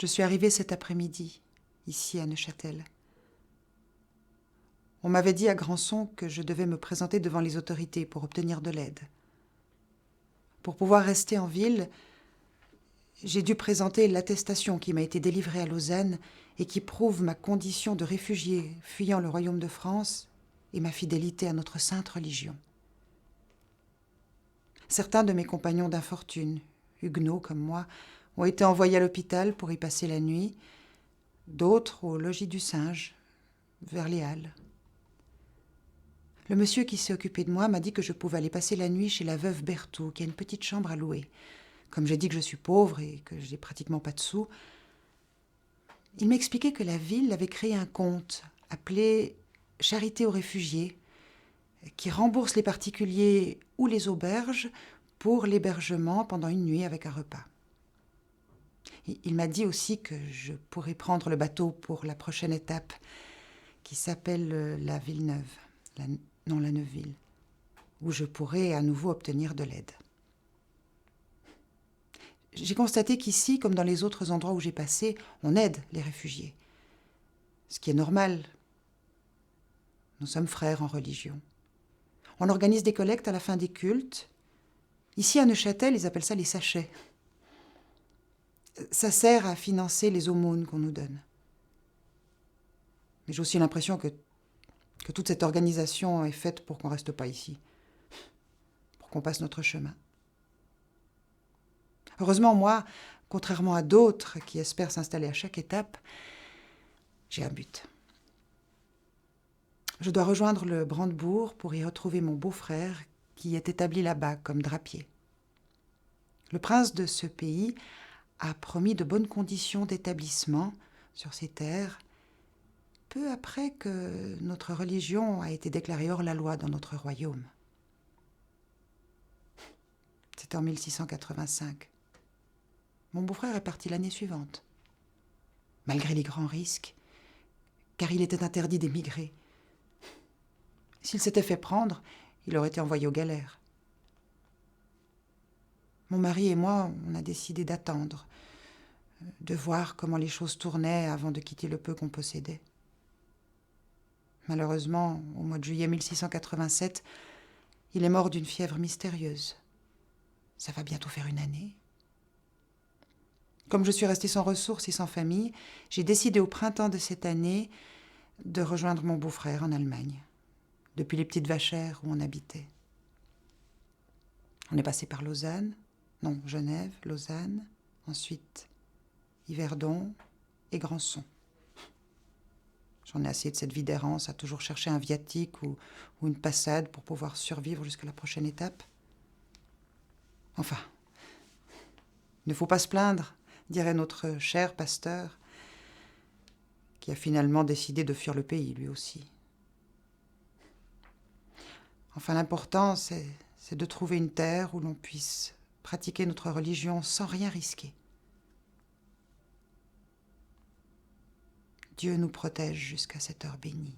Je suis arrivée cet après-midi, ici à Neuchâtel. On m'avait dit à Grandson que je devais me présenter devant les autorités pour obtenir de l'aide. Pour pouvoir rester en ville, j'ai dû présenter l'attestation qui m'a été délivrée à Lausanne et qui prouve ma condition de réfugié fuyant le royaume de France et ma fidélité à notre sainte religion. Certains de mes compagnons d'infortune, huguenots comme moi, ont été envoyés à l'hôpital pour y passer la nuit, d'autres au logis du Singe, vers les Halles. Le monsieur qui s'est occupé de moi m'a dit que je pouvais aller passer la nuit chez la veuve Berthoud, qui a une petite chambre à louer. Comme j'ai dit que je suis pauvre et que j'ai pratiquement pas de sous, il m'a expliqué que la ville avait créé un compte appelé Charité aux réfugiés, qui rembourse les particuliers ou les auberges pour l'hébergement pendant une nuit avec un repas. Il m'a dit aussi que je pourrais prendre le bateau pour la prochaine étape, qui s'appelle la Villeneuve, la Neuveville, où je pourrais à nouveau obtenir de l'aide. J'ai constaté qu'ici, comme dans les autres endroits où j'ai passé, on aide les réfugiés. Ce qui est normal. Nous sommes frères en religion. On organise des collectes à la fin des cultes. Ici, à Neuchâtel, ils appellent ça les sachets. Ça sert à financer les aumônes qu'on nous donne. Mais j'ai aussi l'impression que toute cette organisation est faite pour qu'on ne reste pas ici, pour qu'on passe notre chemin. Heureusement, moi, contrairement à d'autres qui espèrent s'installer à chaque étape, j'ai un but. Je dois rejoindre le Brandebourg pour y retrouver mon beau-frère qui est établi là-bas comme drapier. Le prince de ce pays a promis de bonnes conditions d'établissement sur ces terres, peu après que notre religion a été déclarée hors la loi dans notre royaume. C'était en 1685. Mon beau-frère est parti l'année suivante, malgré les grands risques, car il était interdit d'émigrer. S'il s'était fait prendre, il aurait été envoyé aux galères. Mon mari et moi, on a décidé d'attendre, de voir comment les choses tournaient avant de quitter le peu qu'on possédait. Malheureusement, au mois de juillet 1687, il est mort d'une fièvre mystérieuse. Ça va bientôt faire une année. Comme je suis restée sans ressources et sans famille, j'ai décidé au printemps de cette année de rejoindre mon beau-frère en Allemagne, depuis les petites vachères où on habitait. On est passé par Genève, Lausanne, ensuite Yverdon et Grandson. J'en ai assez de cette vie d'errance à toujours chercher un viatique ou une passade pour pouvoir survivre jusqu'à la prochaine étape. Enfin, il ne faut pas se plaindre, dirait notre cher pasteur, qui a finalement décidé de fuir le pays, lui aussi. Enfin, l'important, c'est de trouver une terre où l'on puisse pratiquer notre religion sans rien risquer. Dieu nous protège jusqu'à cette heure bénie.